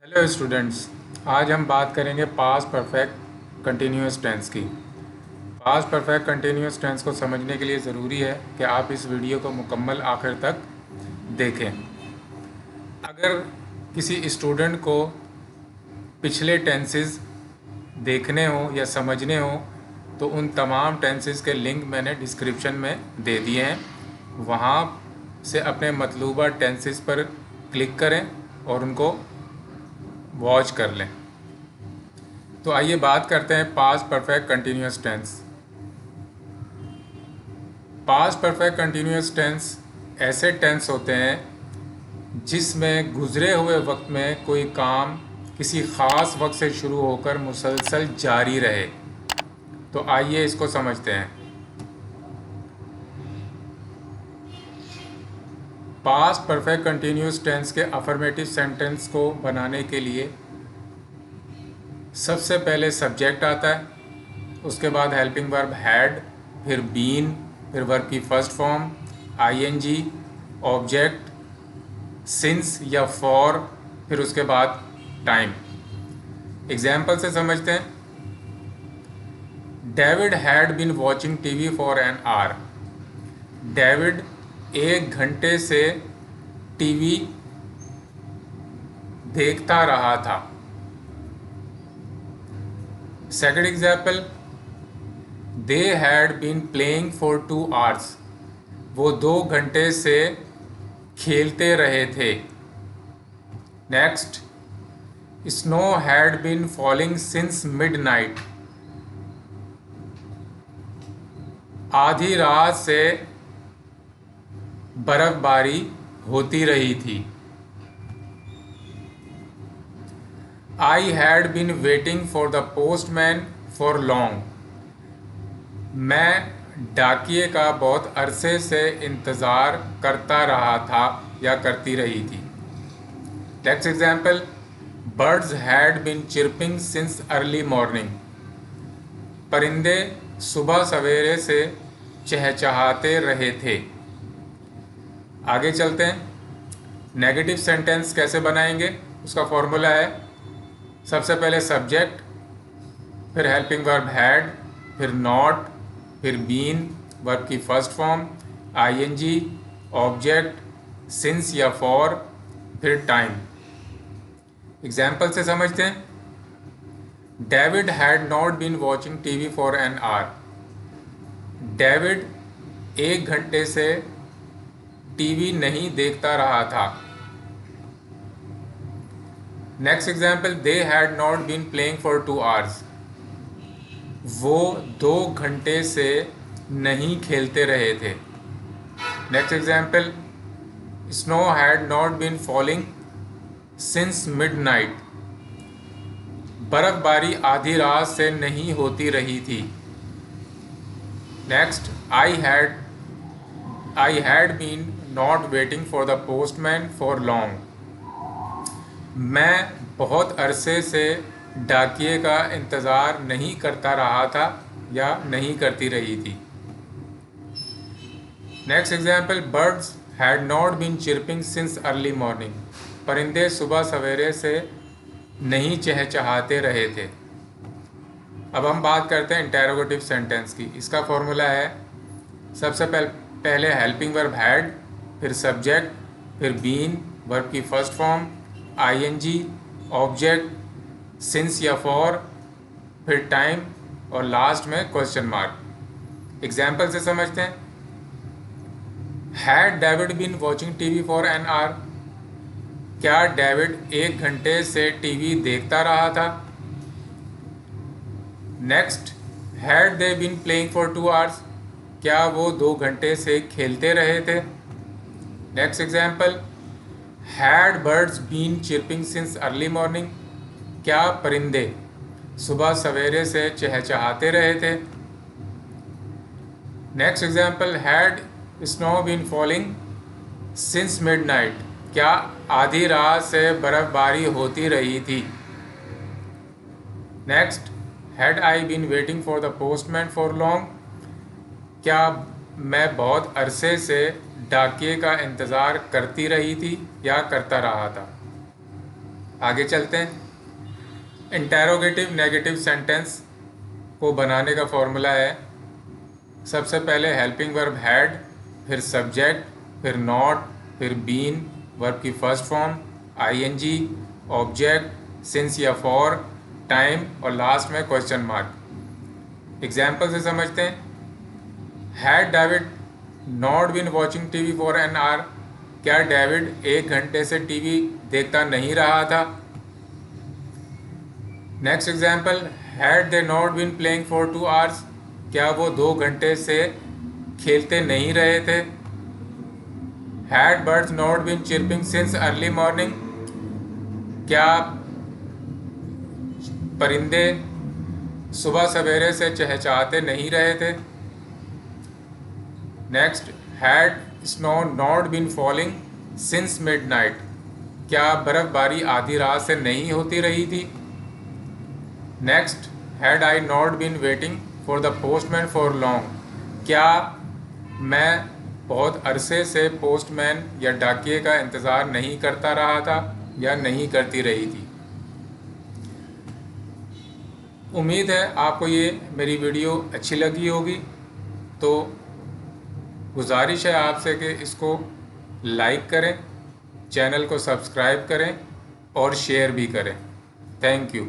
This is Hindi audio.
Hello students. आज हम बात करेंगे पास्ट परफेक्ट कंटिन्यूअस टेंस की। पास्ट परफेक्ट कंटिन्यूअस टेंस को समझने के लिए ज़रूरी है कि आप इस वीडियो को मुकम्मल आखिर तक देखें। अगर किसी स्टूडेंट को पिछले टेंसेस देखने हो या समझने हो तो उन तमाम टेंसेस के लिंक मैंने डिस्क्रिप्शन में दे दिए हैं। वहाँ से अपने मतलूबा टेंसेस पर क्लिक करें और उनको वॉच कर लें। तो आइए बात करते हैं past perfect continuous tense. Past perfect continuous tense ऐसे टेंस होते हैं जिसमें गुज़रे हुए वक्त में कोई काम किसी ख़ास वक्त से शुरू होकर मुसलसल जारी रहे। तो आइए इसको समझते हैं। पास्ट परफेक्ट कंटिन्यूअस टेंस के अफर्मेटिव सेंटेंस को बनाने के लिए सबसे पहले सब्जेक्ट आता है, उसके बाद हेल्पिंग वर्ब हैड, फिर बीन, फिर वर्ब की first form ING, object since या फॉर, फिर उसके बाद टाइम। एग्जाम्पल से समझते हैं। David had been watching TV for an hour. डेविड 1 घंटे से टीवी देखता रहा था। Second example, they had been playing for 2 hours। वो 2 घंटे से खेलते रहे थे। Next, snow had been falling since midnight. आधी रात से बर्फबारी होती रही थी। I had been waiting for the postman for long. मैं डाकिये का बहुत अरसे से इंतज़ार करता रहा था या करती रही थी। Next example, birds had been chirping since early morning. परिंदे सुबह सवेरे से चहचहाते रहे थे। आगे चलते हैं। नेगेटिव सेंटेंस कैसे बनाएंगे उसका फॉर्मूला है, सबसे पहले सब्जेक्ट, फिर हेल्पिंग वर्ब हैड, फिर नॉट, फिर बीन, वर्ब की first form ING, object since या फॉर, फिर टाइम। एग्जाम्पल से समझते हैं। David had not been watching TV for an hour. डेविड 1 घंटे से टीवी नहीं देखता रहा था। Next example, they had not been playing for 2 hours। वो 2 घंटे से नहीं खेलते रहे थे। Next example, snow had not been falling since midnight. बर्फबारी आधी रात से नहीं होती रही थी। Next, I had been not waiting for the postman for long. मैं बहुत अरसे से डाकिये का इंतज़ार नहीं करता रहा था या नहीं करती रही थी। Next example, birds had not been chirping since early morning. परिंदे सुबह सवेरे से नहीं चहचहाते रहे थे। अब हम बात करते हैं इंटेरोगेटिव सेंटेंस की। इसका फॉर्मूला है, सबसे पहले हेल्पिंग वर्ब हैड, फिर सब्जेक्ट, फिर बीन, वर्ब की first form ING, object since या फॉर, फिर टाइम और लास्ट में क्वेश्चन मार्क। एग्जाम्पल से समझते हैं। Had David been watching TV for an hour. क्या डेविड 1 घंटे से टीवी देखता रहा था। Next, had they been playing for 2 hours। क्या वो 2 घंटे से खेलते रहे थे। Next example, had birds been chirping since early morning. क्या परिंदे सुबह सवेरे से चहचहाते रहे थे। Next example, had snow been falling since midnight. क्या आधी रात से बर्फबारी होती रही थी। Next, had I been waiting for the postman for long. क्या मैं बहुत अरसे से डाकिये का इंतज़ार करती रही थी या करता रहा था। आगे चलते हैं। इंटेरोगेटिव नेगेटिव सेंटेंस को बनाने का फॉर्मूला है, सबसे पहले हेल्पिंग वर्ब हैड, फिर सब्जेक्ट, फिर नॉट, फिर बीन, वर्ब की first form, ING, object, since या फॉर, टाइम और लास्ट में क्वेश्चन मार्क। एग्जाम्पल से समझते हैं। Had David not been watching TV for an hour, क्या डेविड 1 घंटे से टीवी देखता नहीं रहा था। Next example, had they not been playing for 2 hours, क्या वो 2 घंटे से खेलते नहीं रहे थे। Had birds not been chirping since early morning, क्या परिंदे सुबह सवेरे से चहचहाते नहीं रहे थे। Next, had snow not been falling since midnight, क्या बर्फबारी आधी रात से नहीं होती रही थी। Next, had I not been waiting for the postman for long, क्या मैं बहुत अरसे से पोस्टमैन या डाकिये का इंतज़ार नहीं करता रहा था या नहीं करती रही थी। उम्मीद है आपको ये मेरी वीडियो अच्छी लगी होगी, तो गुजारिश है आपसे कि इसको लाइक करें, चैनल को सब्सक्राइब करें और शेयर भी करें। Thank you.